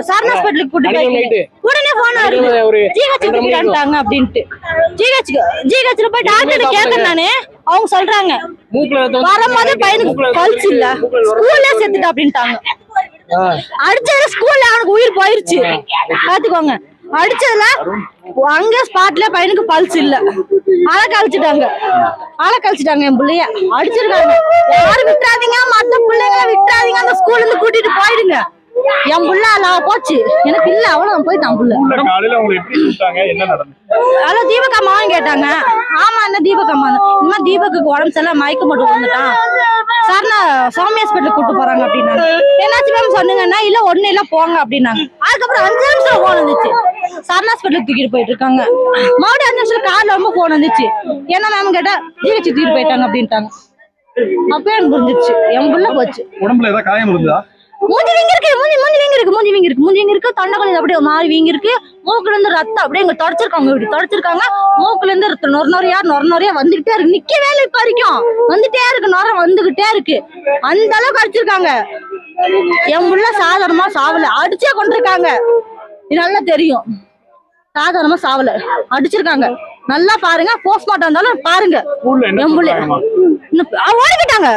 சரண் ஹாஸ்பிட்டலுக்கு கூட்டிட்டு போய் உடனே போன் வருது ஜிஹெச் கூட்டிட்டாங்க அப்படின்ட்டு ஜிஹெச்ல போய் டாக்டர் கேட்கறேன் நானு. அவங்க சொல்றாங்க வரும்போது பையனுக்கு பல்ஸ் இல்ல, ஸ்கூல்ல சேர்த்துட்டு அப்படின்ட்டாங்க. அடிச்சதுல ஸ்கூல்ல அவனுக்கு உயிர் போயிருச்சு பாத்துக்கோங்க. அடிச்சதுல அங்க ஸ்பாட்ல பையனுக்கு பல்ஸ் இல்ல, ஆளை கழிச்சிட்டாங்க என் பிள்ளைய அடிச்சிருக்காங்க. யாரும் விட்டுறாதீங்க, மத்த பிள்ளைங்களை விட்டுறாதீங்க, அந்த ஸ்கூல்ல இருந்து கூட்டிட்டு போயிடுங்க. என் புள்ள நான் போச்சு, எனக்கு இல்ல அவ்வளவு போயிட்டான் புள்ள. அவ்வளவு தீபக் அம்மாவும் கேட்டாங்க. ஆமா என்ன தீபக் அம்மா, இந்த தீபக்கு உடம்பு சரியில்லை, மயக்க போட்டு வந்துட்டான், சார் நான் சாமி ஹாஸ்பிட்டல் கூட்டு போறாங்க அப்படின்னாங்க. என்னாச்சு மேம் சொன்னீங்கன்னா இல்ல ஒண்ணு இல்ல போங்க அப்படின்னாங்க. அதுக்கப்புறம் 5 நிமிஷம் போன் வந்துச்சு, சரண் ஹாஸ்பிட்டலுக்கு தூக்கிட்டு போயிட்டு இருக்காங்க. மறுபடியும் 5 நிமிஷம் கார்ல ரொம்ப போன் வந்துச்சு, என்ன மேம் கேட்டா ஜிஹெச் தூக்கிட்டு போயிட்டாங்க அப்படின்ட்டாங்க. அப்ப எனக்கு புரிஞ்சிச்சு என் புள்ள போச்சு. உடம்புல ஏதாவது காயம் இருந்தா? மூஞ்சி வீங்கி இருக்கு, தொண்டைக்குள்ள அப்படியே மாறி வீங்கி இருக்கு, மூக்குல இருந்து ரத்தம் அப்படியே இங்க தொடச்சிருக்காங்க. மூக்குல இருந்து நொறையா வந்துகிட்டே இருக்கு, நிக்கவே இல்லை இப்ப வரைக்கும், வந்துட்டே இருக்கு, நொற வந்துகிட்டே இருக்கு, அந்த அளவுக்கு அடிச்சிருக்காங்க. என் புள்ள சாதாரணமா சாவல, அடிச்சே கொண்டிருக்காங்க. இது நல்லா தெரியும், சாதாரணமா சாவல, அடிச்சிருக்காங்க. நல்லா பாருங்க, போஸ்ட்மார்ட்டம் இருந்தாலும் பாருங்க. என் புள்ள ஓடிக்கிட்டாங்க,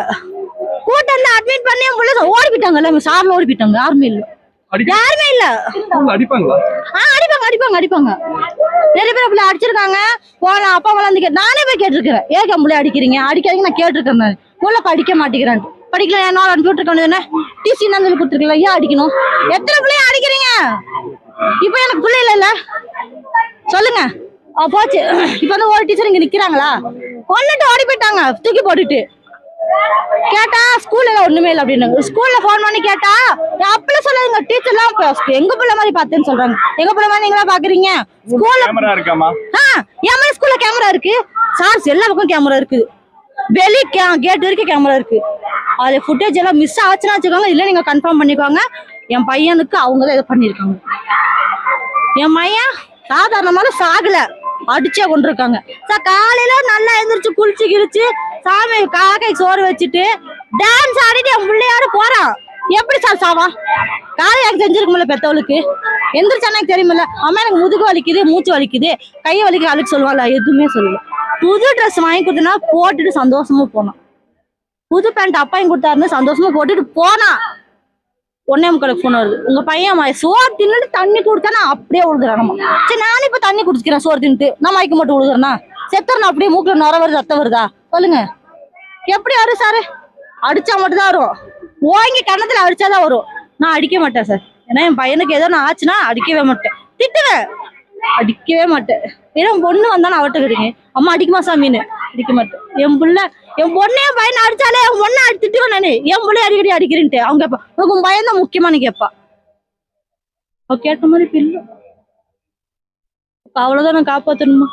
கூட்டம் அட்மிட் பண்ணி என் புள்ள ஓடிக்கிட்டாங்கல்ல, சார்ல ஓடிக்கிட்டாங்க. யாருமே இல்ல அடிப்பாங்க. நிறைய பேர் அப்படி அடிச்சிருக்காங்க. போன அப்பா வந்து நானே போய் கேட்டிருக்கேன், ஏன் கம்பளை அடிக்கிறீங்க நான் கேட்டிருக்கேன். உள்ள படிக்க மாட்டேங்கிறேன், படிக்கல என்ன அனுப்பிட்டு இருக்க, டிசி சொல்லி கொடுத்துருக்கல, ஏன் அடிக்கணும்? எத்தனை பிள்ளைய அடிக்கிறீங்க? இப்ப எனக்கு பிள்ளை இல்ல சொல்லுங்க. போச்சு. இப்ப வந்து ஒரு டீச்சர் இங்க நிக்கிறாங்களா, கொண்டுட்டு ஓடி போயிட்டாங்க தூக்கி போட்டுட்டு. கேட்டா ஸ்கூல்ல ஒண்ணுமே இல்லை அப்படின்னு, ஸ்கூல்ல போன் பண்ணி கேட்டா அப்பல சொல்லாதுங்க, டீச்சர் எல்லாம் எங்க பிள்ளை மாதிரி பார்த்தேன்னு சொல்றாங்க. எங்க பிள்ளை மாதிரி நீங்களா பாக்குறீங்க? ஸ்கூல்ல ஸ்கூல்ல கேமரா இருக்கு சார், எல்லா பக்கம் கேமரா இருக்கு, வெளி கேட் வரைக்கும் கேமரா இருக்கு. அது ஃபுட்டேஜ் எல்லாம் மிஸ் ஆச்சுன்னா வச்சுக்கோங்க, இல்ல நீங்க கன்ஃபார்ம் பண்ணிக்கோங்க. என் பையனுக்கு அவங்கதான் இதை பண்ணிருக்காங்க. என் பையன் சாதாரணமான சாகல, அடிச்சே கொண்டிருக்காங்க. சார் காலையில நல்லா எழுந்திரிச்சு குளிச்சு கிழிச்சு சாமி காக்கை சோறு வச்சுட்டு டான்ஸ் ஆடிட்டு என் பிள்ளையாரு போறான். எப்படி சார் சாவா? காலையில எனக்கு செஞ்சிருக்கும்ல, பெத்தவளுக்கு எந்திரிச்சா எனக்கு தெரியுமில்ல. அம்மா எனக்கு முதுகு வலிக்குது, மூச்சு வலிக்குது, கையை வலிக்கு அழுக்கு சொல்லுவாள், எதுவுமே சொல்லல. புது ட்ரெஸ் வாங்கி கொடுத்தனா போட்டுட்டு சந்தோஷமா போனான். புது பேண்ட் அப்பாயும் கொடுத்தாருன்னு சந்தோஷமா போட்டுட்டு போனா. ஒன்னே முக்காலுக்கு போன் வருது, உங்க பையன் சோறு தின்னுட்டு தண்ணி குடுத்தானா அப்படியே விழுதுறானமா. சரி நானும் இப்ப தண்ணி குடிச்சுக்கிறேன், சோறு தின்னுட்டு நான் மயக்க மட்டும் விழுதுறேன்னா செத்துறேன், அப்படியே மூக்குல நுர வருது, ரத்தம் வருதா சொல்லுங்க? எப்படி வரும் சாரு? அடிச்சா மட்டும் தான் வரும், ஓங்கி கண்ணத்துல அடிச்சாதான் வரும். நான் அடிக்க மாட்டேன் சார், ஏன்னா என் பையனுக்கு ஏதோ நான் ஆச்சுன்னா அடிக்கவே மாட்டேன், திட்டுவேன், அடிக்கவே மாட்டேன். ஏன்னா பொண்ணு வந்தாலும் அவட்ட கிடைங்க, அம்மா அடிக்குமா சாமின்னு அடிக்க மாட்டேன். என் பொண்ணே பையனை அடிச்சாலே என் பொண்ணை திட்டுவேன் நானு, என் பிள்ளை அடிக்கடி அடிக்கிறேன்ட்டு. அவங்க கேட்பா உங்க பையன் தான் முக்கியமானு கேட்பா. அவ கேட்ட மாதிரி பில்லு அவ்வளவுதான், நான் காப்பாத்தணுமா?